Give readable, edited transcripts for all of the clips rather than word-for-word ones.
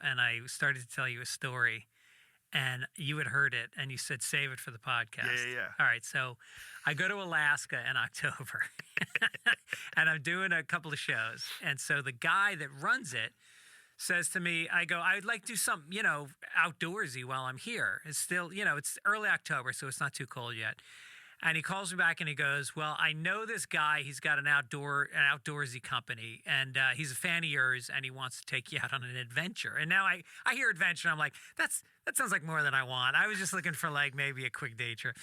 and I started to tell you a story, and you had heard it, and you said, save it for the podcast. Yeah. All right, so I go to Alaska in October, and I'm doing a couple of shows. And so the guy that runs it says to me, I'd like to do something, outdoorsy while I'm here. It's still, it's early October, so it's not too cold yet. And he calls me back and he goes, well, I know this guy. He's got an outdoorsy company, and he's a fan of yours, and he wants to take you out on an adventure. And now I hear adventure, and I'm like, that sounds like more than I want. I was just looking for like maybe a quick day trip.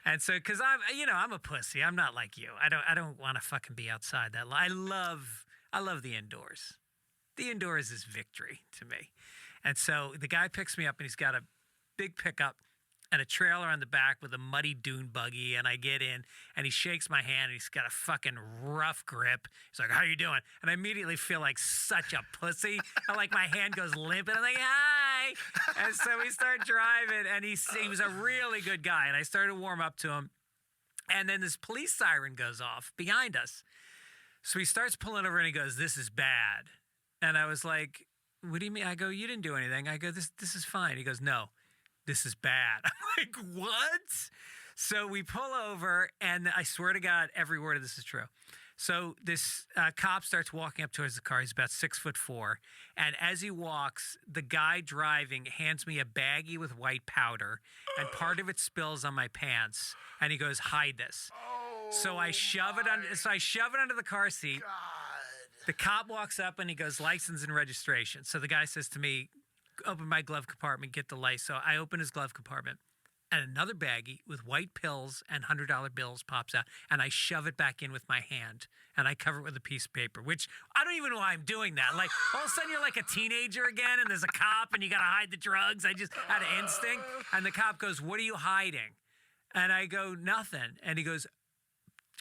And so, because I'm a pussy. I'm not like you. I don't want to fucking be outside that. I love the indoors. The indoors is victory to me. And so the guy picks me up, and he's got a big pickup and a trailer on the back with a muddy dune buggy, and I get in, and he shakes my hand, and he's got a fucking rough grip. He's like, how you doing? And I immediately feel like such a pussy. And like my hand goes limp, and I'm like, hi. And so we start driving, and he was a really good guy, and I started to warm up to him. And then this police siren goes off behind us. So he starts pulling over, and he goes, this is bad. And I was like, what do you mean? I go, you didn't do anything. I go, this is fine. He goes, no. This is bad. I'm like, what? So we pull over, and I swear to God, every word of this is true. So this cop starts walking up towards the car. He's about 6'4", and as he walks, the guy driving hands me a baggie with white powder, and part of it spills on my pants. And he goes, "Hide this." So I shove it under. So I shove it under the car seat. God. The cop walks up and he goes, "License and registration." So the guy says to me, "Open my glove compartment, get the license." So I open his glove compartment, and another baggie with white pills and $100 bills pops out, and I shove it back in with my hand, and I cover it with a piece of paper, which I don't even know why I'm doing that. Like, all of a sudden you're like a teenager again, and there's a cop, and you got to hide the drugs. I just had an instinct. And the cop goes, "What are you hiding?" And I go, "Nothing." And he goes,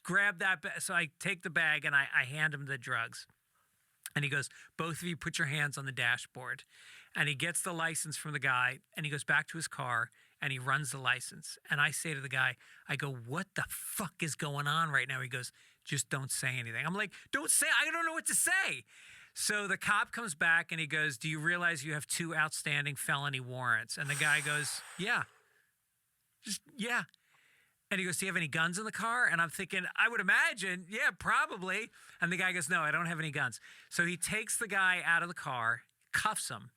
"Grab that bag." So I take the bag, and I hand him the drugs. And he goes, "Both of you put your hands on the dashboard." And he gets the license from the guy, and he goes back to his car, and he runs the license. And I say to the guy, I go, "What the fuck is going on right now?" He goes, "Just don't say anything." I'm like, "Don't say, I don't know what to say." So the cop comes back, and he goes, "Do you realize you have 2 outstanding felony warrants?" And the guy goes, "Yeah. Yeah." And he goes, "Do you have any guns in the car?" And I'm thinking, I would imagine, yeah, probably. And the guy goes, "No, I don't have any guns." So he takes the guy out of the car, cuffs him,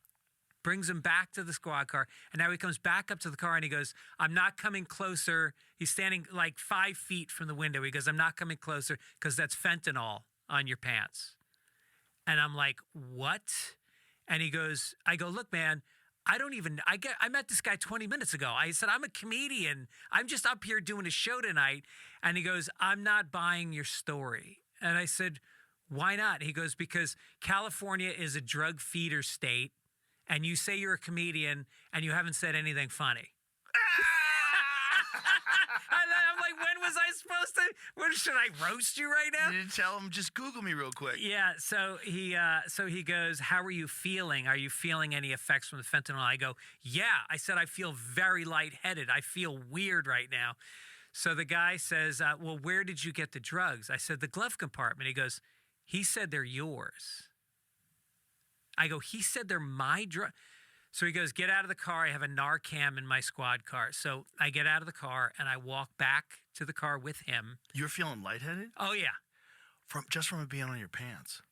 brings him back to the squad car. And now he comes back up to the car, and he goes, "I'm not coming closer." He's standing like 5 feet from the window. He goes, "I'm not coming closer because that's fentanyl on your pants." And I'm like, "What?" And he goes, I go, "Look, man, I met this guy 20 minutes ago. I said, I'm a comedian. I'm just up here doing a show tonight." And he goes, "I'm not buying your story." And I said, "Why not?" He goes, "Because California is a drug feeder state, and you say you're a comedian, and you haven't said anything funny." I'm like, when was I supposed to? Should I roast you right now? You didn't tell him, just Google me real quick. Yeah, so he goes, "How are you feeling? Are you feeling any effects from the fentanyl?" I go, "Yeah." I said, "I feel very lightheaded. I feel weird right now." So the guy says, "Well, where did you get the drugs?" I said, "The glove compartment." He goes, "He said they're yours." I go, "He said they're my drug." So he goes, "Get out of the car. I have a Narcan in my squad car." So I get out of the car, and I walk back to the car with him. You're feeling lightheaded? Oh, yeah. From it being on your pants.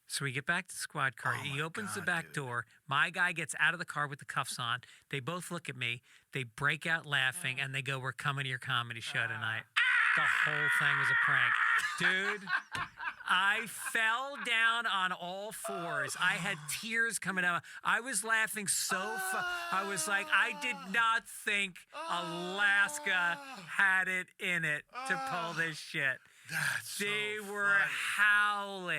So we get back to the squad car. Oh He opens the God, back dude. door. My guy gets out of the car with the cuffs on. They both look at me. They break out laughing, and they go, "We're coming to your comedy show tonight." The whole thing was a prank. Dude, I fell down on all fours. I had tears coming out. I was laughing so I was like, I did not think Alaska had it in it to pull this shit. That's so They were funny. howling.